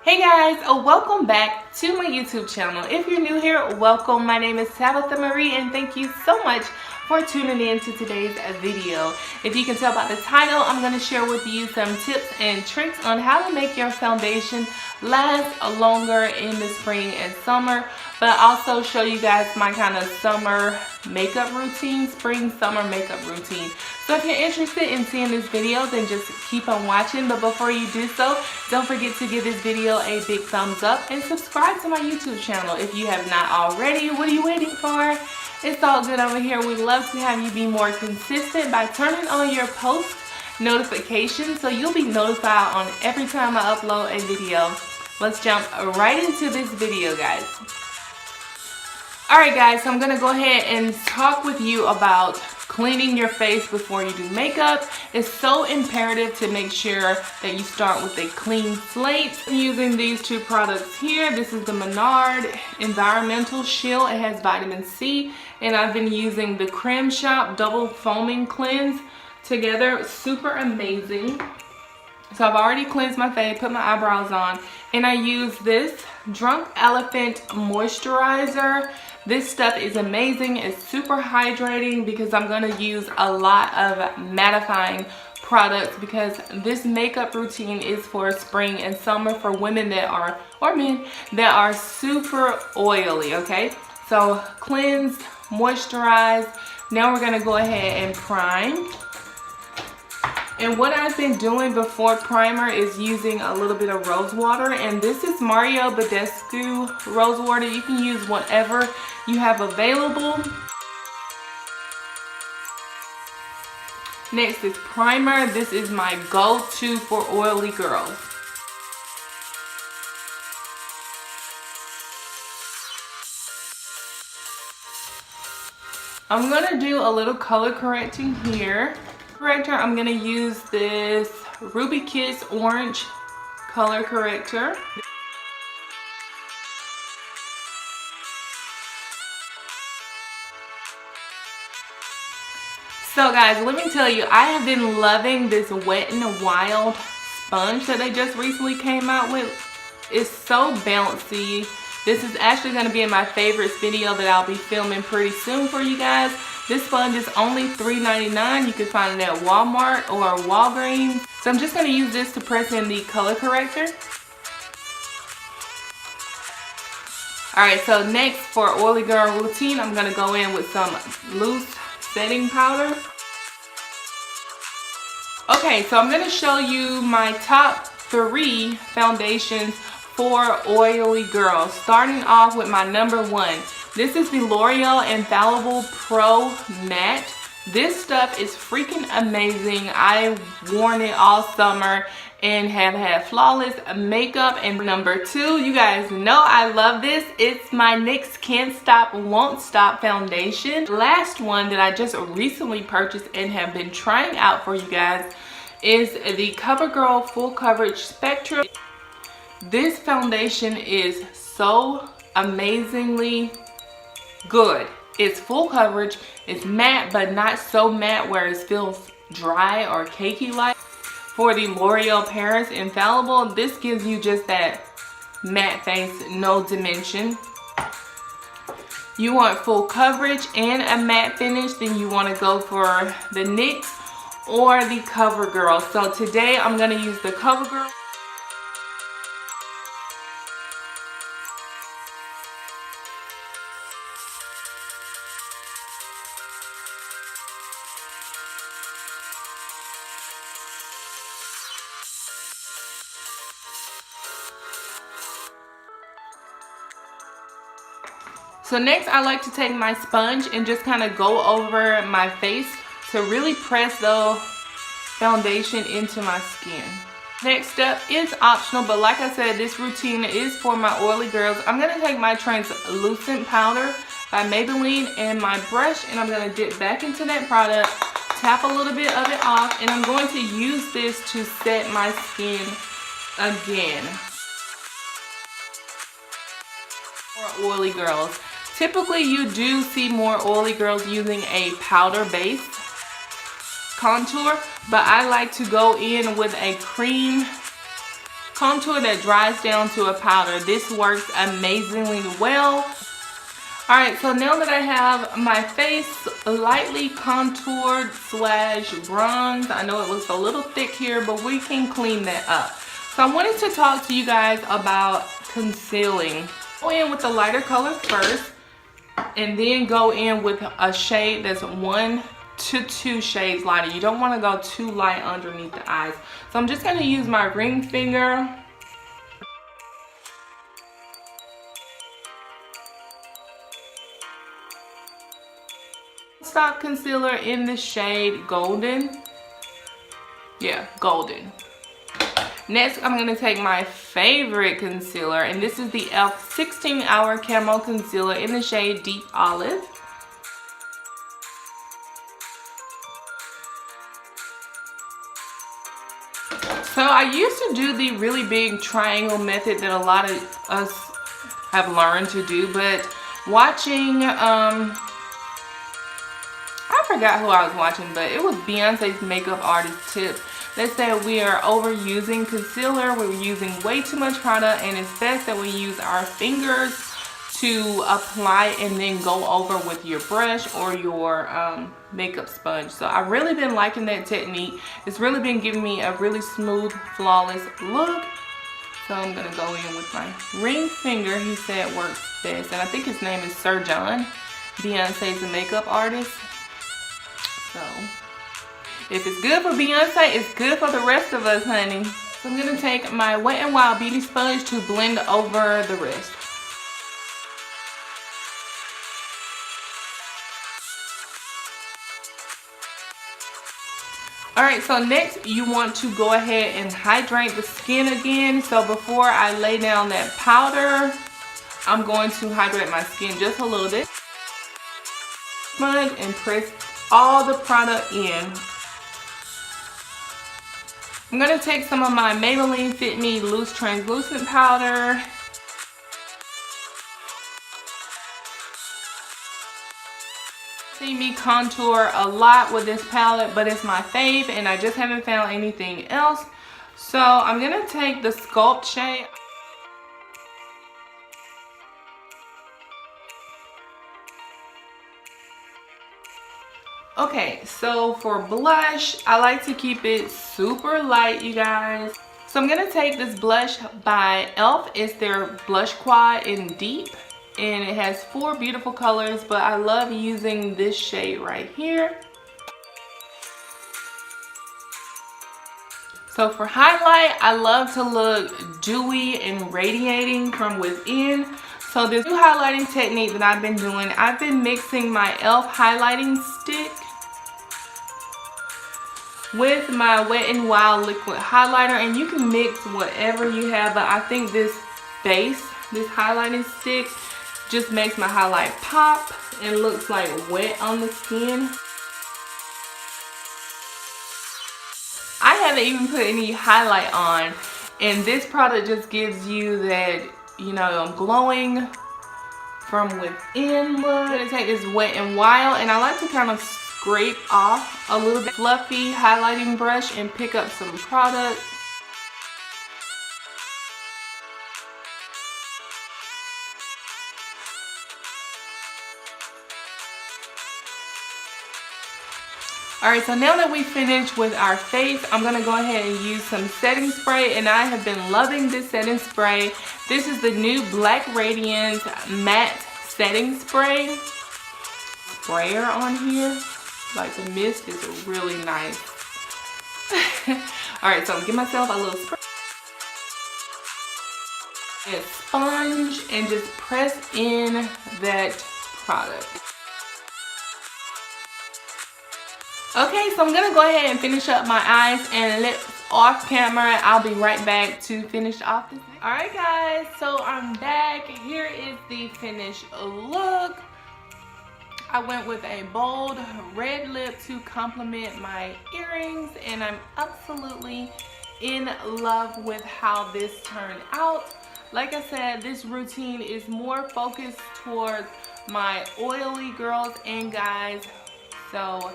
Hey guys, welcome back to my YouTube channel. If you're new here, welcome. My name is Tabitha Marie and thank you so much for tuning in to today's video. If you can tell by the title, I'm going to share with you some tips and tricks on how to make your foundation last longer in the spring and summer, but also show you guys my kind of summer makeup routine, spring summer makeup routine. So if you're interested in seeing this video, then just keep on watching. But before you do so, don't forget to give this video a big thumbs up and subscribe to my YouTube channel if you have not already. What are you waiting for? It's all good over here. We'd love to have you be more consistent by turning on your post notifications so you'll be notified on every time I upload a video. Let's jump right into this video, guys. Alright guys, so I'm going to go ahead and talk with you about cleaning your face before you do makeup. It's so imperative to make sure that you start with a clean slate. I'm using these two products here. This is the Menard Environmental Shield. It has vitamin C, and I've been using the Creme Shop Double Foaming Cleanse together. Super amazing. So I've already cleansed my face, put my eyebrows on, and I use this Drunk Elephant Moisturizer. This stuff is amazing. It's super hydrating because I'm going to use a lot of mattifying products because this makeup routine is for spring and summer for women that are, or men, that are super oily, okay? So cleanse, moisturize. Now we're going to go ahead and prime. And what I've been doing before primer is using a little bit of rose water, and this is Mario Badescu rose water. You can use whatever you have available. Next is primer. This is my go-to for oily girls. I'm gonna do a little color correcting here. Corrector, I'm going to use this Ruby Kiss Orange color corrector. So guys, let me tell you, I have been loving this Wet n Wild sponge that they just recently came out with. It's so bouncy. This is actually going to be in my favorites video that I'll be filming pretty soon for you guys. This sponge is only $3.99. You can find it at Walmart or Walgreens. So I'm just going to use this to press in the color corrector. Alright, so next for oily girl routine, I'm going to go in with some loose setting powder. Okay, so I'm going to show you my top 3 foundations for oily girls, starting off with my number 1. This is the L'Oreal Infallible Pro Matte. This stuff is freaking amazing. I've worn it all summer and have had flawless makeup. And number 2, you guys know I love this. It's my NYX Can't Stop Won't Stop foundation. Last one that I just recently purchased and have been trying out for you guys is the CoverGirl Full Coverage Spectrum. This foundation is so amazingly good. It's full coverage, it's matte but not so matte where it feels dry or cakey like. For the L'Oreal Paris Infallible, this gives you just that matte face, no dimension. You want full coverage and a matte finish, then you want to go for the NYX or the CoverGirl. So today I'm going to use the CoverGirl. So next I like to take my sponge and just kind of go over my face to really press the foundation into my skin. Next step is optional, but like I said, this routine is for my oily girls. I'm going to take my translucent powder by Maybelline and my brush, and I'm going to dip back into that product, tap a little bit of it off, and I'm going to use this to set my skin again. For oily girls. Typically, you do see more oily girls using a powder-based contour, but I like to go in with a cream contour that dries down to a powder. This works amazingly well. Alright, so now that I have my face lightly contoured slash bronzed, I know it looks a little thick here, but we can clean that up. So I wanted to talk to you guys about concealing. Go in with the lighter color first, and then go in with a shade that's 1 to 2 shades lighter. You don't want to go too light underneath the eyes. So I'm just going to use my ring finger. Stop concealer in the shade Golden. Yeah, Golden. Next, I'm going to take my favorite concealer, and this is the e.l.f. 16-Hour Camo Concealer in the shade Deep Olive. So I used to do the really big triangle method that a lot of us have learned to do, but watching, I forgot who I was watching, but it was Beyonce's makeup artist tip. They said we are overusing concealer, we're using way too much product, and it's best that we use our fingers to apply and then go over with your brush or your makeup sponge. So I've really been liking that technique. It's really been giving me a really smooth, flawless look. So I'm gonna go in with my ring finger. He said works best, and I think his name is Sir John. Beyonce's a makeup artist. So if it's good for Beyonce, it's good for the rest of us, honey. So I'm gonna take my Wet n Wild Beauty Sponge to blend over the rest. Alright, so next you want to go ahead and hydrate the skin again. So before I lay down that powder, I'm going to hydrate my skin just a little bit. Sponge and press all the product in. I'm going to take some of my Maybelline Fit Me Loose Translucent Powder. See me contour a lot with this palette, but it's my fave and I just haven't found anything else. So I'm going to take the Sculpt shade. Okay, so for blush, I like to keep it super light, you guys. So I'm going to take this blush by e.l.f. It's their Blush Quad in Deep. And it has 4 beautiful colors, but I love using this shade right here. So for highlight, I love to look dewy and radiating from within. So this new highlighting technique that I've been doing, I've been mixing my e.l.f. highlighting stick with my Wet n Wild liquid highlighter, and you can mix whatever you have, but I think this base, this highlighting stick, just makes my highlight pop and looks like wet on the skin. I haven't even put any highlight on, and this product just gives you that, you know, glowing from within look. I'm gonna take this Wet n Wild, and I like to kind of scrape off a little bit fluffy highlighting brush and pick up some product. Alright, so now that we finished with our face, I'm going to go ahead and use some setting spray, and I have been loving this setting spray. This is the new Black Radiance Matte Setting Spray. Sprayer on here. Like the mist is really nice. Alright, so I'm going to give myself a little spray. And sponge and just press in that product. Okay, so I'm going to go ahead and finish up my eyes and lips off camera. I'll be right back to finish off this. Alright guys, so I'm back. Here is the finished look. I went with a bold red lip to complement my earrings, and I'm absolutely in love with how this turned out. Like I said, this routine is more focused towards my oily girls and guys. So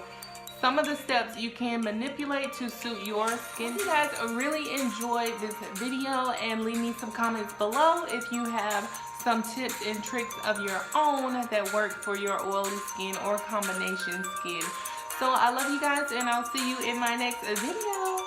some of the steps you can manipulate to suit your skin. If you guys really enjoyed this video, and leave me some comments below if you have some tips and tricks of your own that work for your oily skin or combination skin. So I love you guys, and I'll see you in my next video.